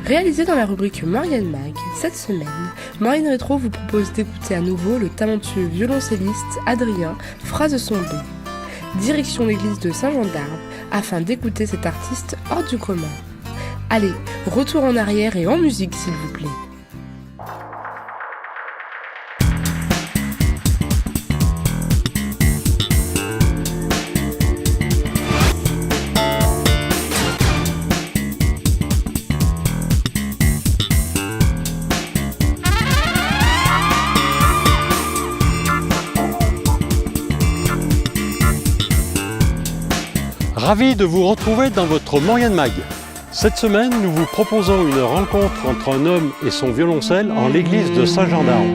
Réalisé dans la rubrique Maurienne Mag, cette semaine, Maurienne Rétro vous propose d'écouter à nouveau le talentueux violoncelliste Adrien Frazeson-B. Direction l'église de Saint-Jean d'Arves afin d'écouter cet artiste hors du commun. Allez, retour en arrière et en musique s'il vous plaît. Ravi de vous retrouver dans votre Maurienne Mag. Cette semaine, nous vous proposons une rencontre entre un homme et son violoncelle en l'église de Saint-Jean d'Arves.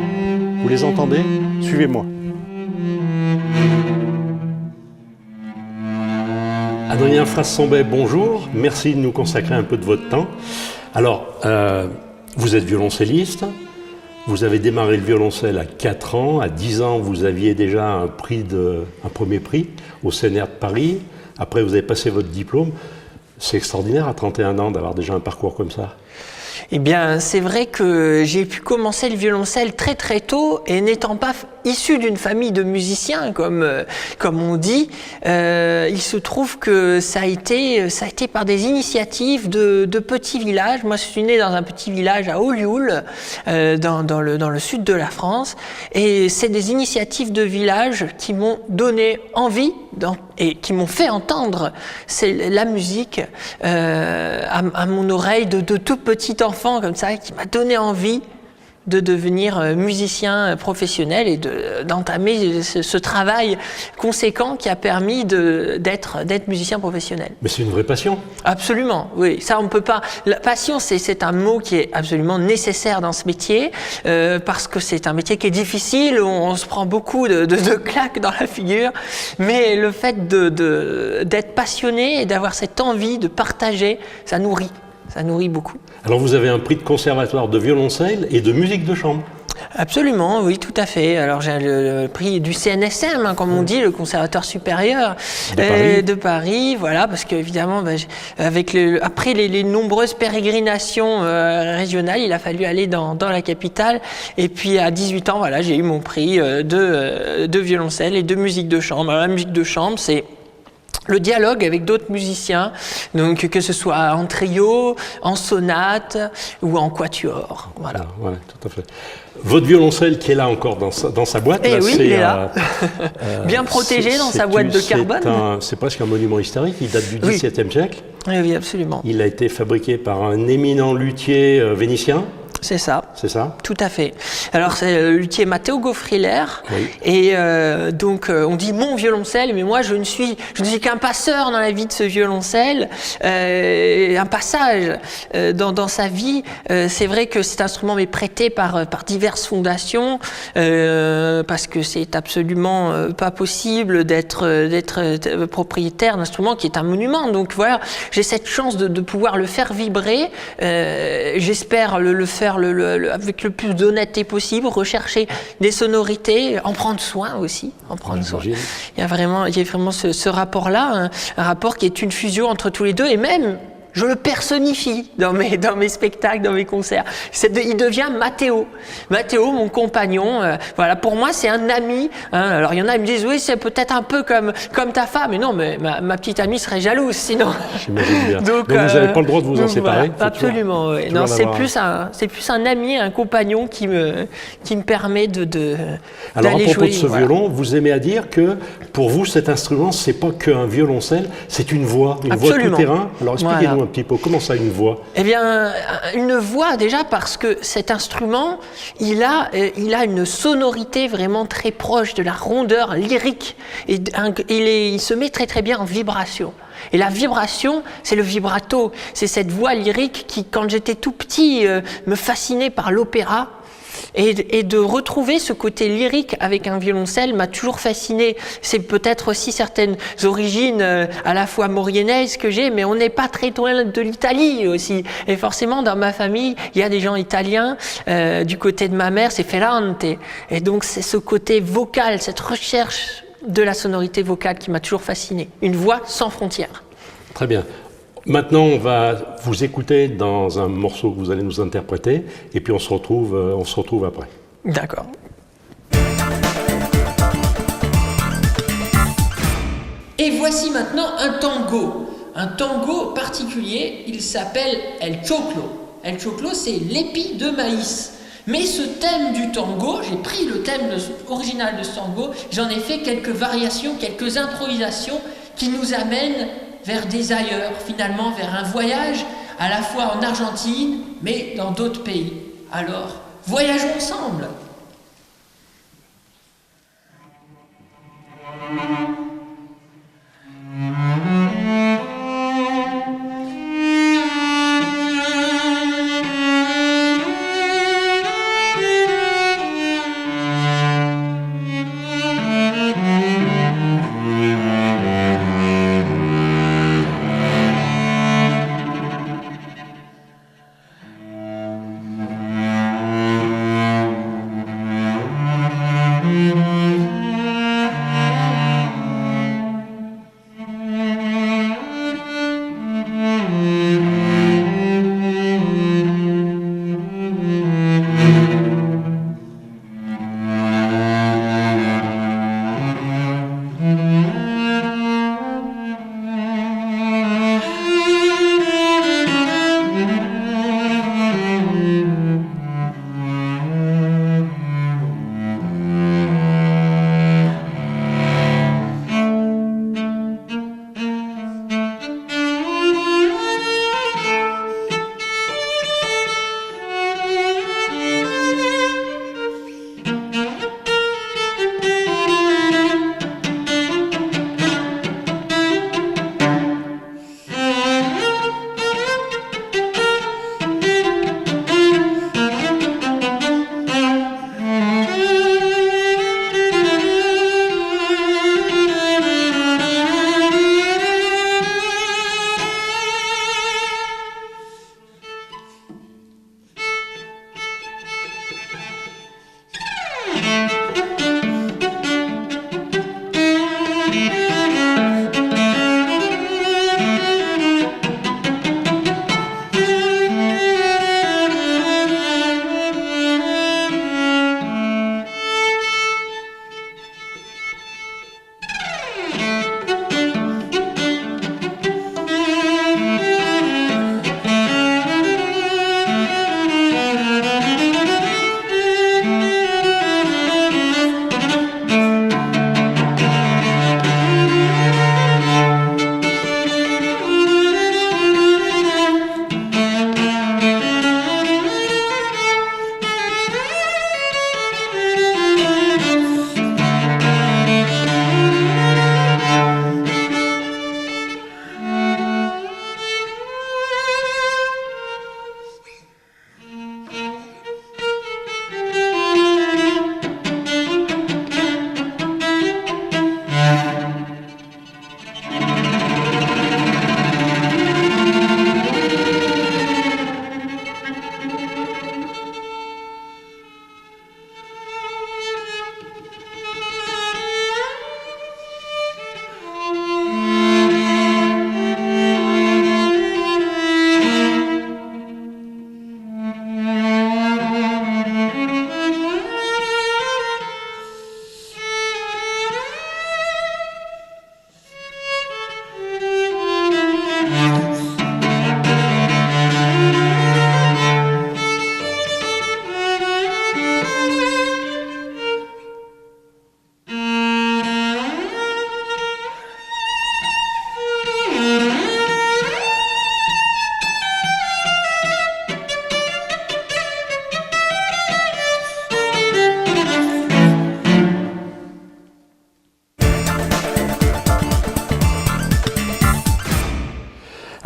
Vous les entendez? Suivez-moi. Adrien Frazeson-B, bonjour. Merci de nous consacrer un peu de votre temps. Alors, vous êtes violoncelliste. Vous avez démarré le violoncelle à 4 ans. À 10 ans, vous aviez déjà un premier prix au CNR de Paris. Après, vous avez passé votre diplôme. C'est extraordinaire à 31 ans d'avoir déjà un parcours comme ça. Eh bien, c'est vrai que j'ai pu commencer le violoncelle très très tôt et n'étant pas issu d'une famille de musiciens, comme on dit, il se trouve que ça a été par des initiatives de petits villages. Moi, je suis né dans un petit village à Olioul, dans le sud de la France, et c'est des initiatives de villages qui m'ont donné envie et qui m'ont fait entendre la musique à mon oreille de tout petit enfant comme ça, qui m'a donné envie de devenir musicien professionnel et d'entamer ce travail conséquent qui a permis d'être musicien professionnel. Mais c'est une vraie passion. Absolument, oui. Ça, on peut pas. La passion, c'est un mot qui est absolument nécessaire dans ce métier parce que c'est un métier qui est difficile. On se prend beaucoup de claques dans la figure, mais le fait d'être passionné et d'avoir cette envie de partager, ça nourrit. Ça nourrit beaucoup. Alors vous avez un prix de conservatoire de violoncelle et de musique de chambre. Absolument, oui, tout à fait. Alors j'ai le prix du CNSM, comme on dit, le Conservatoire supérieur de Paris, voilà, parce qu'évidemment, après les nombreuses pérégrinations régionales, il a fallu aller dans la capitale. Et puis à 18 ans, voilà, j'ai eu mon prix de violoncelle et de musique de chambre. Alors, la musique de chambre, c'est le dialogue avec d'autres musiciens, donc que ce soit en trio, en sonate ou en quatuor. Voilà. Ouais, tout à fait. Votre violoncelle qui est là encore dans sa boîte, eh là, oui, il est là. Bien protégé dans sa boîte de carbone. C'est presque un monument historique, il date du XVIIe siècle. Oui, absolument. Il a été fabriqué par un éminent luthier vénitien. C'est ça. C'est ça. Tout à fait. Alors c'est le luthier Matteo Goffriller, oui. Et donc on dit mon violoncelle, mais moi je ne suis qu'un passeur dans la vie de ce violoncelle, un passage dans sa vie. C'est vrai que cet instrument m'est prêté par diverses fondations parce que c'est absolument pas possible d'être propriétaire d'un instrument qui est un monument. Donc voilà, j'ai cette chance de pouvoir le faire vibrer. J'espère le faire avec le plus d'honnêteté possible, rechercher des sonorités, en prendre soin aussi. Il y a vraiment ce rapport-là, un rapport qui est une fusion entre tous les deux, et même je le personnifie dans mes spectacles, dans mes concerts. Il devient Matteo. Matteo, mon compagnon. Voilà, pour moi, c'est un ami. Hein. Alors, il y en a qui me disent, oui, c'est peut-être un peu comme ta femme. Mais non, mais ma petite amie serait jalouse, sinon. J'imagine bien. Donc vous n'avez pas le droit de vous en séparer. Voilà, absolument. Oui. Non, c'est plus un ami, un compagnon qui me permet d'aller jouer. Alors, à propos de ce violon, vous aimez à dire que pour vous, cet instrument, c'est pas qu'un violoncelle, c'est une voix tout-terrain. Alors, expliquez-nous un petit peu, comment ça, une voix? Eh bien, une voix déjà parce que cet instrument, il a une sonorité vraiment très proche de la rondeur lyrique. Et il se met très très bien en vibration. Et la vibration, c'est le vibrato. C'est cette voix lyrique qui, quand j'étais tout petit, me fascinait par l'opéra. Et de retrouver ce côté lyrique avec un violoncelle m'a toujours fasciné. C'est peut-être aussi certaines origines à la fois mauriennaises que j'ai, mais on n'est pas très loin de l'Italie aussi. Et forcément, dans ma famille, il y a des gens italiens. Du côté de ma mère, c'est Ferrante. Et donc, c'est ce côté vocal, cette recherche de la sonorité vocale qui m'a toujours fasciné. Une voix sans frontières. Très bien. maintenant, on va vous écouter dans un morceau que vous allez nous interpréter, et puis on se retrouve après. D'accord. Et voici maintenant un tango. Un tango particulier, il s'appelle El Choclo. El Choclo, c'est l'épi de maïs. Mais ce thème du tango, j'ai pris le thème original de ce tango, j'en ai fait quelques variations, quelques improvisations qui nous amènent vers des ailleurs, finalement vers un voyage à la fois en Argentine, mais dans d'autres pays. Alors, voyageons ensemble.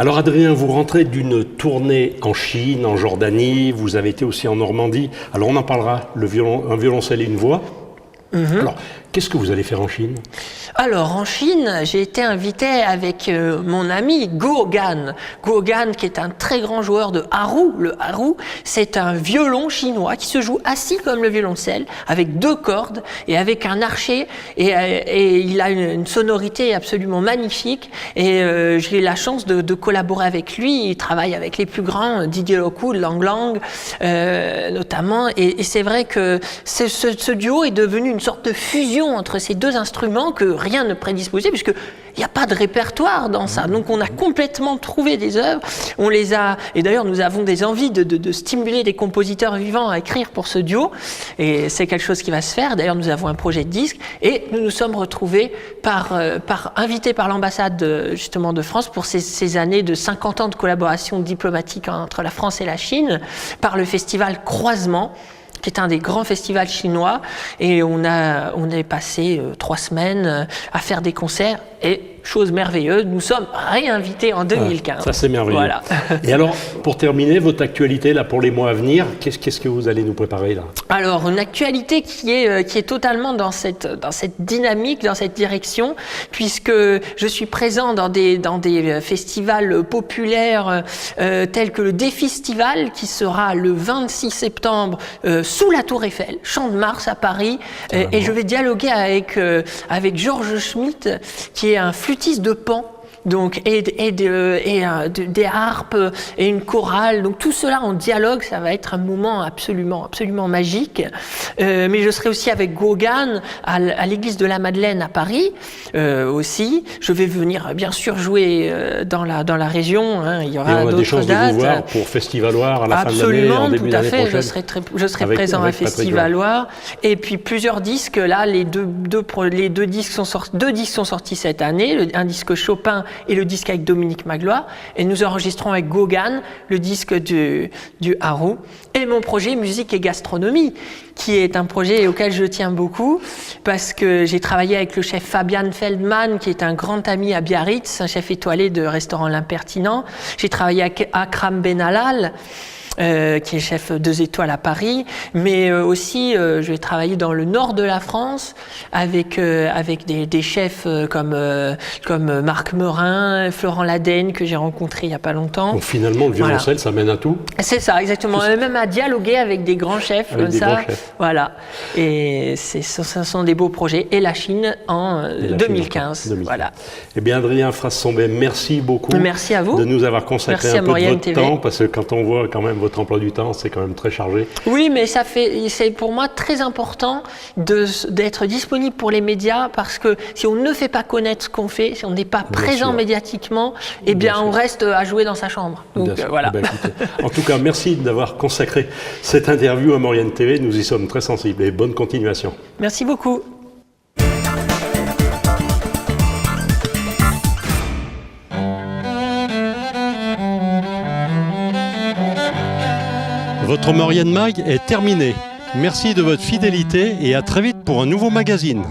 Alors Adrien, vous rentrez d'une tournée en Chine, en Jordanie, vous avez été aussi en Normandie. Alors on en parlera, un violoncelle et une voix. Alors, Qu'est-ce que vous allez faire en Chine? Alors, en Chine, j'ai été invité avec mon ami Guo Gan. Guo Gan, qui est un très grand joueur de haru. Le haru, c'est un violon chinois qui se joue assis comme le violoncelle, avec 2 cordes et avec un archet. Et il a une sonorité absolument magnifique. Et j'ai eu la chance de collaborer avec lui. Il travaille avec les plus grands, Didier Lockwood, Lang Lang, notamment. Et c'est vrai que ce duo est devenu une sorte de fusion entre ces 2 instruments que rien ne prédisposait, puisque il n'y a pas de répertoire dans ça. Donc on a complètement trouvé des œuvres, on les a, et d'ailleurs nous avons des envies de stimuler des compositeurs vivants à écrire pour ce duo, et c'est quelque chose qui va se faire. D'ailleurs nous avons un projet de disque, et nous nous sommes retrouvés invités par l'ambassade justement de France pour ces années de 50 ans de collaboration diplomatique entre la France et la Chine, par le festival Croisement, qui est un des grands festivals chinois, et on est passé 3 semaines à faire des concerts, et chose merveilleuse, nous sommes réinvités en 2015. Ça c'est merveilleux. Voilà. Et alors, pour terminer, votre actualité là pour les mois à venir, qu'est-ce que vous allez nous préparer là? Alors, une actualité qui est totalement dans cette dynamique, dans cette direction, puisque je suis présent dans des festivals populaires tels que le Défestival, qui sera le 26 septembre sous la Tour Eiffel, Champ de Mars à Paris, et je vais dialoguer avec Georges Schmitt, qui est un flûtiste de Pan, donc des harpes et une chorale, donc tout cela en dialogue. Ça va être un moment absolument magique. Mais je serai aussi avec Guo Gan à l'église de la Madeleine à Paris aussi. Je vais venir bien sûr jouer dans la région, hein. Il y aura d'autres dates. On a des chances de vous voir pour Festivaloir à la fin de l'année, en début d'année prochaine. Absolument, tout à fait. Je serai présent à Festivaloir. Et puis plusieurs disques. Là, deux disques sont sortis cette année. Un disque Chopin et le disque avec Dominique Magloire, et nous enregistrons avec Guo Gan le disque du haru, et mon projet Musique et Gastronomie, qui est un projet auquel je tiens beaucoup, parce que j'ai travaillé avec le chef Fabian Feldman, qui est un grand ami à Biarritz, un chef étoilé de restaurant L'Impertinent. J'ai travaillé avec Akram Benallal, qui est chef 2 étoiles à Paris, mais aussi je vais travailler dans le nord de la France avec des chefs comme Marc Meurin, Florent Ladenne, que j'ai rencontré il n'y a pas longtemps. Donc finalement, le violoncelle, ça mène à tout. C'est ça, exactement. Même à dialoguer avec des grands chefs comme ça. Voilà. Et ce sont des beaux projets. Et la Chine en 2015. Voilà. Eh bien, Adrien Frasse-Sombet, merci beaucoup. Merci à vous de nous avoir consacré un peu de votre temps, parce que quand on voit quand même votre emploi du temps, c'est quand même très chargé. Oui, mais c'est pour moi très important d'être disponible pour les médias, parce que si on ne fait pas connaître ce qu'on fait, si on n'est pas présent médiatiquement, eh bien on reste à jouer dans sa chambre. Donc voilà. Eh bien, écoutez, en tout cas, merci d'avoir consacré cette interview à Maurienne TV. Nous y sommes très sensibles, et bonne continuation. Merci beaucoup. Votre Maurienne Mag est terminée. Merci de votre fidélité et à très vite pour un nouveau magazine.